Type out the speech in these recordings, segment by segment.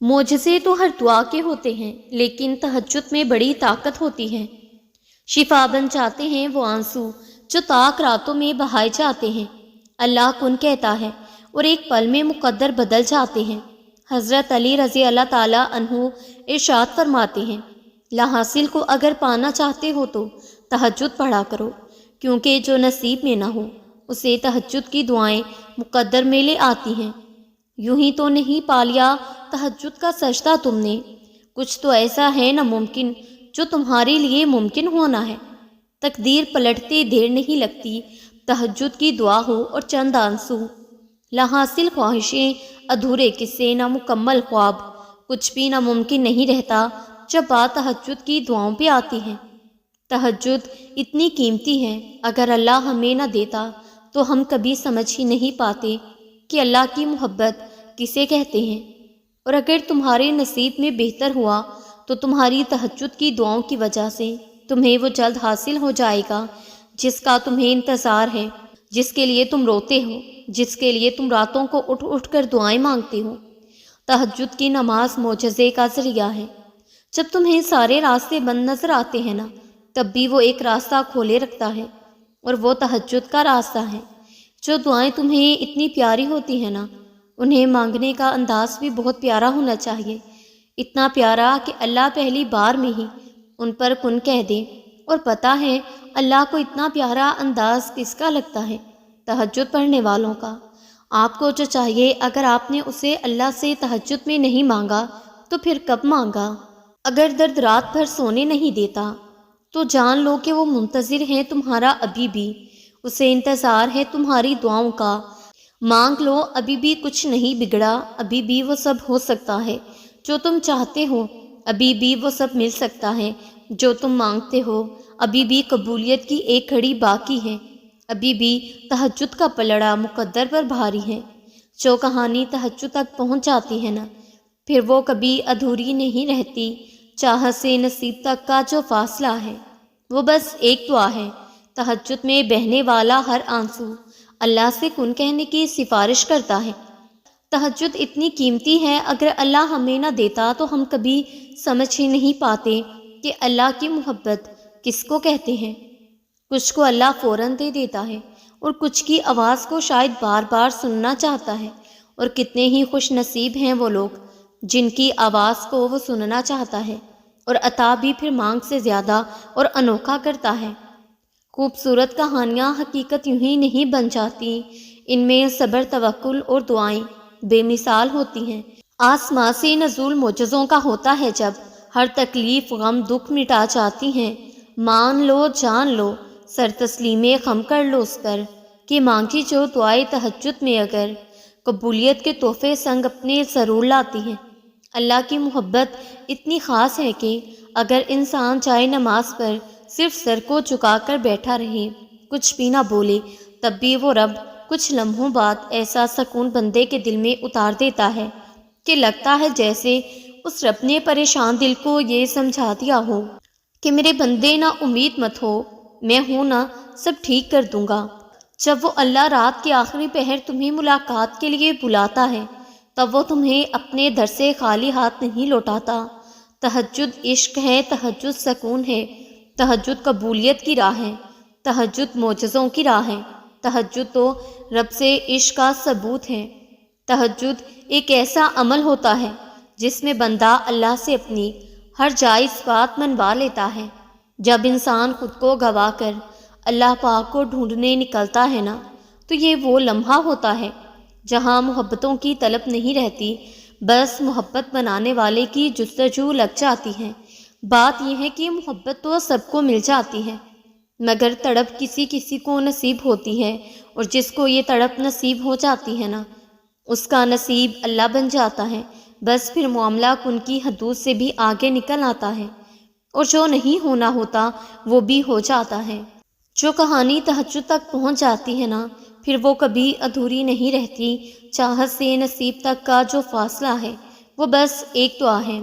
معجزے تو ہر دعا کے ہوتے ہیں، لیکن تہجد میں بڑی طاقت ہوتی ہے۔ شفا بن جاتے ہیں وہ آنسو جو تاک راتوں میں بہائے جاتے ہیں۔ اللہ کن کہتا ہے اور ایک پل میں مقدر بدل جاتے ہیں۔ حضرت علی رضی اللہ تعالیٰ عنہ ارشاد فرماتے ہیں، لا حاصل کو اگر پانا چاہتے ہو تو تہجد پڑھا کرو، کیونکہ جو نصیب میں نہ ہو اسے تہجد کی دعائیں مقدر میں لے آتی ہیں۔ یوں ہی تو نہیں پا لیا تہجد کا سجدہ تم نے، کچھ تو ایسا ہے ناممکن جو تمہارے لیے ممکن ہونا ہے۔ تقدیر پلٹتے دیر نہیں لگتی، تہجد کی دعا ہو اور چند آنسو، لا حاصل خواہشیں، ادھورے قصے، نامکمل خواب، کچھ بھی ناممکن نہیں رہتا جب بات تہجد کی دعاؤں پہ آتی ہے۔ تہجد اتنی قیمتی ہے، اگر اللہ ہمیں نہ دیتا تو ہم کبھی سمجھ ہی نہیں پاتے کہ اللہ کی محبت کسے کہتے ہیں۔ اور اگر تمہارے نصیب میں بہتر ہوا تو تمہاری تہجد کی دعاؤں کی وجہ سے تمہیں وہ جلد حاصل ہو جائے گا جس کا تمہیں انتظار ہے، جس کے لیے تم روتے ہو، جس کے لیے تم راتوں کو اٹھ اٹھ کر دعائیں مانگتے ہو۔ تہجد کی نماز معجزے کا ذریعہ ہے۔ جب تمہیں سارے راستے بند نظر آتے ہیں نا، تب بھی وہ ایک راستہ کھولے رکھتا ہے، اور وہ تہجد کا راستہ ہے۔ جو دعائیں تمہیں اتنی پیاری ہوتی ہیں نا، انہیں مانگنے کا انداز بھی بہت پیارا ہونا چاہیے، اتنا پیارا کہ اللہ پہلی بار میں ہی ان پر کن کہہ دے۔ اور پتہ ہے اللہ کو اتنا پیارا انداز کس کا لگتا ہے؟ تہجد پڑھنے والوں کا۔ آپ کو جو چاہیے، اگر آپ نے اسے اللہ سے تہجد میں نہیں مانگا تو پھر کب مانگا؟ اگر درد رات بھر سونے نہیں دیتا تو جان لو کہ وہ منتظر ہے تمہارا ابھی بھی، اسے انتظار ہے تمہاری دعاؤں کا۔ مانگ لو، ابھی بھی کچھ نہیں بگڑا، ابھی بھی وہ سب ہو سکتا ہے جو تم چاہتے ہو، ابھی بھی وہ سب مل سکتا ہے جو تم مانگتے ہو، ابھی بھی قبولیت کی ایک گھڑی باقی ہے، ابھی بھی تہجد کا پلڑا مقدر پر بھاری ہے۔ جو کہانی تہجد تک پہنچ جاتی ہے نا، پھر وہ کبھی ادھوری نہیں رہتی۔ چاہت سے نصیب تک کا جو فاصلہ ہے وہ بس ایک دعا ہے۔ تہجد میں بہنے والا ہر آنسو اللہ سے کن کہنے کی سفارش کرتا ہے۔ تہجد اتنی قیمتی ہے، اگر اللہ ہمیں نہ دیتا تو ہم کبھی سمجھ ہی نہیں پاتے کہ اللہ کی محبت کس کو کہتے ہیں۔ کچھ کو اللہ فوراً دے دیتا ہے، اور کچھ کی آواز کو شاید بار بار سننا چاہتا ہے، اور کتنے ہی خوش نصیب ہیں وہ لوگ جن کی آواز کو وہ سننا چاہتا ہے، اور عطا بھی پھر مانگ سے زیادہ اور انوکھا کرتا ہے۔ خوبصورت کہانیاں حقیقت یوں ہی نہیں بن جاتی، ان میں صبر، توکل اور دعائیں بے مثال ہوتی ہیں۔ آسمان سے نزول معجزوں کا ہوتا ہے، جب ہر تکلیف، غم، دکھ مٹا جاتی ہیں۔ مان لو، جان لو، سر تسلیم خم کر لو اس پر، کہ مانگی جو دعائے تہجد میں اگر قبولیت کے تحفے سنگ اپنے ضرور لاتی ہیں۔ اللہ کی محبت اتنی خاص ہے کہ اگر انسان چاہے نماز پر صرف سر کو جھکا کر بیٹھا رہے، کچھ بھی نہ بولے، تب بھی وہ رب کچھ لمحوں بعد ایسا سکون بندے کے دل میں اتار دیتا ہے کہ لگتا ہے جیسے اس رب نے پریشان دل کو یہ سمجھا دیا ہو کہ میرے بندے نا امید مت ہو، میں ہوں نا، سب ٹھیک کر دوں گا۔ جب وہ اللہ رات کے آخری پہر تمہیں ملاقات کے لیے بلاتا ہے، تب وہ تمہیں اپنے در سے خالی ہاتھ نہیں لوٹاتا۔ تہجد عشق ہے، تہجد سکون ہے، تہجد قبولیت کی راہ ہے، تہجد معجزوں کی راہ ہے، تہجد تو رب سے عشق کا ثبوت ہے۔ تہجد ایک ایسا عمل ہوتا ہے جس میں بندہ اللہ سے اپنی ہر جائز بات منوا لیتا ہے۔ جب انسان خود کو گوا کر اللہ پاک کو ڈھونڈنے نکلتا ہے نا، تو یہ وہ لمحہ ہوتا ہے جہاں محبتوں کی طلب نہیں رہتی، بس محبت بنانے والے کی جستجو لگ جاتی ہے۔ بات یہ ہے کہ محبت تو سب کو مل جاتی ہے، مگر تڑپ کسی کسی کو نصیب ہوتی ہے، اور جس کو یہ تڑپ نصیب ہو جاتی ہے نا، اس کا نصیب اللہ بن جاتا ہے۔ بس پھر معاملہ کن کی حدود سے بھی آگے نکل آتا ہے، اور جو نہیں ہونا ہوتا وہ بھی ہو جاتا ہے۔ جو کہانی تہجد تک پہنچ جاتی ہے نا، پھر وہ کبھی ادھوری نہیں رہتی۔ چاہت سے نصیب تک کا جو فاصلہ ہے وہ بس ایک دعا ہے۔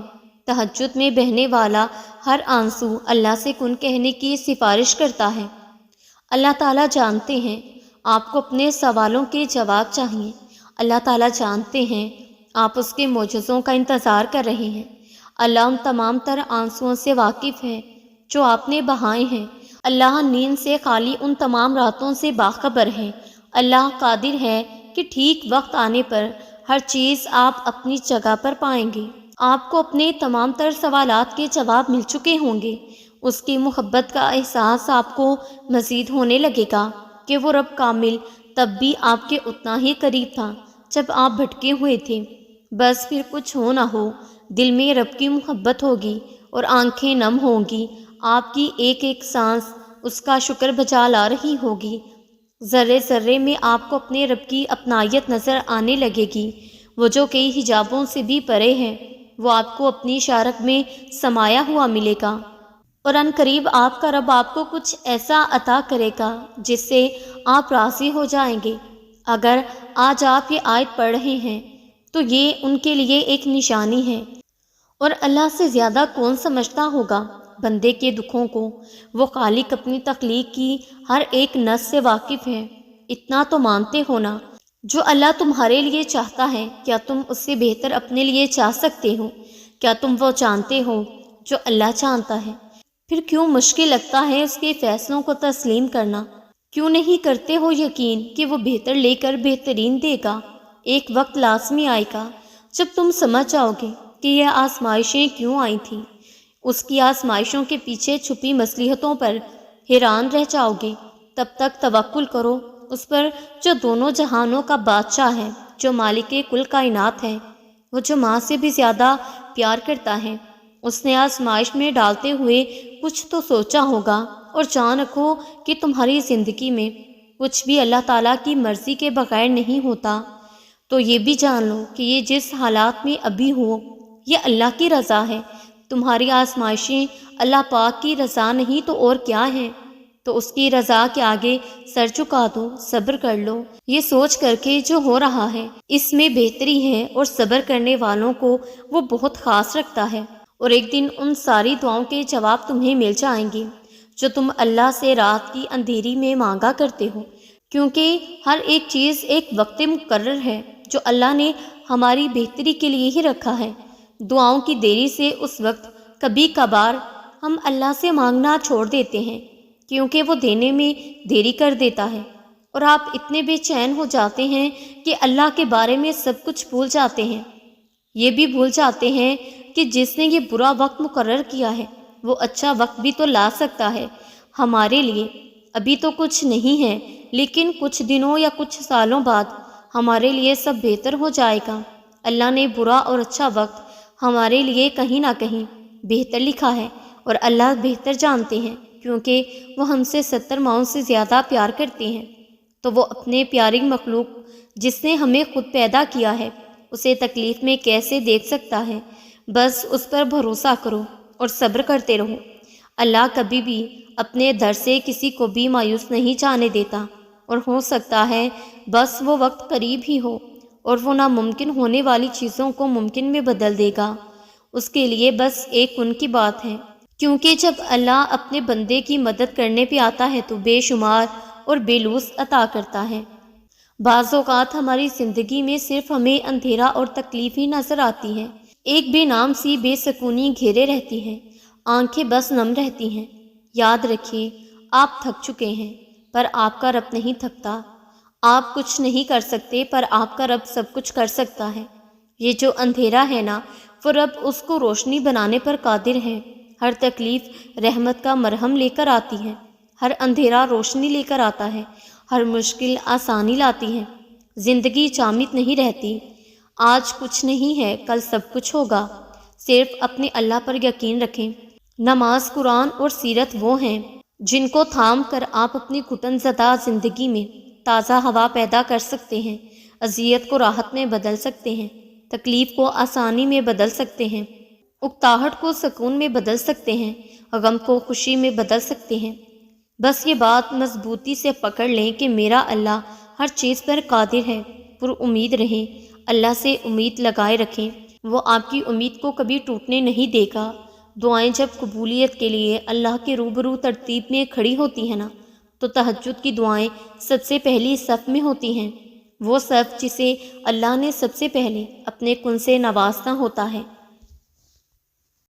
تہجد میں بہنے والا ہر آنسو اللہ سے کن کہنے کی سفارش کرتا ہے۔ اللہ تعالیٰ جانتے ہیں آپ کو اپنے سوالوں کے جواب چاہیے، اللہ تعالیٰ جانتے ہیں آپ اس کے معجزوں کا انتظار کر رہے ہیں۔ اللہ ان تمام تر آنسوؤں سے واقف ہے جو آپ نے بہائے ہیں۔ اللہ نیند سے خالی ان تمام راتوں سے باخبر ہے۔ اللہ قادر ہے کہ ٹھیک وقت آنے پر ہر چیز آپ اپنی جگہ پر پائیں گے۔ آپ کو اپنے تمام تر سوالات کے جواب مل چکے ہوں گے۔ اس کی محبت کا احساس آپ کو مزید ہونے لگے گا کہ وہ رب کامل تب بھی آپ کے اتنا ہی قریب تھا جب آپ بھٹکے ہوئے تھے۔ بس پھر کچھ ہو نہ ہو، دل میں رب کی محبت ہوگی اور آنکھیں نم ہوں گی۔ آپ کی ایک ایک سانس اس کا شکر بجا لا رہی ہوگی۔ ذرے ذرے میں آپ کو اپنے رب کی اپنائیت نظر آنے لگے گی۔ وہ جو کئی حجابوں سے بھی پرے ہے، وہ آپ کو اپنی شارک میں سمایا ہوا ملے گا، اور ان قریب آپ کا رب آپ کو کچھ ایسا عطا کرے گا جس سے آپ راضی ہو جائیں گے۔ اگر آج آپ یہ آیت پڑھ رہے ہیں تو یہ ان کے لیے ایک نشانی ہے، اور اللہ سے زیادہ کون سمجھتا ہوگا بندے کے دکھوں کو؟ وہ خالق اپنی تخلیق کی ہر ایک نس سے واقف ہے۔ اتنا تو مانتے ہو نا، جو اللہ تمہارے لیے چاہتا ہے کیا تم اس سے بہتر اپنے لیے چاہ سکتے ہو؟ کیا تم وہ جانتے ہو جو اللہ جانتا ہے؟ پھر کیوں مشکل لگتا ہے اس کے فیصلوں کو تسلیم کرنا؟ کیوں نہیں کرتے ہو یقین کہ وہ بہتر لے کر بہترین دے گا؟ ایک وقت لازمی آئے گا جب تم سمجھ جاؤ گے کہ یہ آزمائشیں کیوں آئی تھیں۔ اس کی آزمائشوں کے پیچھے چھپی مصلحتوں پر حیران رہ جاؤ گے۔ تب تک توکل کرو اس پر جو دونوں جہانوں کا بادشاہ ہے، جو مالک کل کائنات ہے، وہ جو ماں سے بھی زیادہ پیار کرتا ہے۔ اس نے آزمائش میں ڈالتے ہوئے کچھ تو سوچا ہوگا، اور جان رکھو کہ تمہاری زندگی میں کچھ بھی اللہ تعالیٰ کی مرضی کے بغیر نہیں ہوتا۔ تو یہ بھی جان لو کہ یہ جس حالات میں ابھی ہو، یہ اللہ کی رضا ہے۔ تمہاری آزمائشیں اللہ پاک کی رضا نہیں تو اور کیا ہے؟ تو اس کی رضا کے آگے سر جھکا دو، صبر کر لو، یہ سوچ کر کے جو ہو رہا ہے اس میں بہتری ہے، اور صبر کرنے والوں کو وہ بہت خاص رکھتا ہے۔ اور ایک دن ان ساری دعاؤں کے جواب تمہیں مل جائیں گے جو تم اللہ سے رات کی اندھیری میں مانگا کرتے ہو، کیونکہ ہر ایک چیز ایک وقت مقرر ہے جو اللہ نے ہماری بہتری کے لیے ہی رکھا ہے۔ دعاؤں کی دیری سے اس وقت کبھی کبھار ہم اللہ سے مانگنا چھوڑ دیتے ہیں کیونکہ وہ دینے میں دیری کر دیتا ہے، اور آپ اتنے بے چین ہو جاتے ہیں کہ اللہ کے بارے میں سب کچھ بھول جاتے ہیں۔ یہ بھی بھول جاتے ہیں کہ جس نے یہ برا وقت مقرر کیا ہے وہ اچھا وقت بھی تو لا سکتا ہے ہمارے لیے۔ ابھی تو کچھ نہیں ہے، لیکن کچھ دنوں یا کچھ سالوں بعد ہمارے لیے سب بہتر ہو جائے گا۔ اللہ نے برا اور اچھا وقت ہمارے لیے کہیں نہ کہیں بہتر لکھا ہے، اور اللہ بہتر جانتے ہیں کیونکہ وہ ہم سے 70 ماؤں سے زیادہ پیار کرتے ہیں۔ تو وہ اپنے پیاری مخلوق جس نے ہمیں خود پیدا کیا ہے اسے تکلیف میں کیسے دیکھ سکتا ہے؟ بس اس پر بھروسہ کرو اور صبر کرتے رہو۔ اللہ کبھی بھی اپنے در سے کسی کو بھی مایوس نہیں جانے دیتا، اور ہو سکتا ہے بس وہ وقت قریب ہی ہو اور وہ ناممکن ہونے والی چیزوں کو ممکن میں بدل دے گا۔ اس کے لیے بس ایک ان کی بات ہے، کیونکہ جب اللہ اپنے بندے کی مدد کرنے پہ آتا ہے تو بے شمار اور بے لوث عطا کرتا ہے۔ بعض اوقات ہماری زندگی میں صرف ہمیں اندھیرا اور تکلیف ہی نظر آتی ہے، ایک بے نام سی بے سکونی گھیرے رہتی ہے، آنکھیں بس نم رہتی ہیں۔ یاد رکھیے، آپ تھک چکے ہیں پر آپ کا رب نہیں تھکتا۔ آپ کچھ نہیں کر سکتے پر آپ کا رب سب کچھ کر سکتا ہے۔ یہ جو اندھیرا ہے نا، وہ رب اس کو روشنی بنانے پر قادر ہے۔ ہر تکلیف رحمت کا مرہم لے کر آتی ہے، ہر اندھیرا روشنی لے کر آتا ہے، ہر مشکل آسانی لاتی ہے۔ زندگی جامد نہیں رہتی، آج کچھ نہیں ہے کل سب کچھ ہوگا۔ صرف اپنے اللہ پر یقین رکھیں۔ نماز، قرآن اور سیرت وہ ہیں جن کو تھام کر آپ اپنی گھٹن زدہ زندگی میں تازہ ہوا پیدا کر سکتے ہیں، اذیت کو راحت میں بدل سکتے ہیں، تکلیف کو آسانی میں بدل سکتے ہیں، اکتاہٹ کو سکون میں بدل سکتے ہیں، غم کو خوشی میں بدل سکتے ہیں۔ بس یہ بات مضبوطی سے پکڑ لیں کہ میرا اللہ ہر چیز پر قادر ہے۔ پر امید رہیں، اللہ سے امید لگائے رکھیں، وہ آپ کی امید کو کبھی ٹوٹنے نہیں دے گا۔ دعائیں جب قبولیت کے لیے اللہ کے روبرو ترتیب میں کھڑی ہوتی ہیں نا، تو تہجد کی دعائیں سب سے پہلی صف میں ہوتی ہیں۔ وہ شخص جسے اللہ نے سب سے پہلے اپنے کن سے نوازنا ہوتا ہے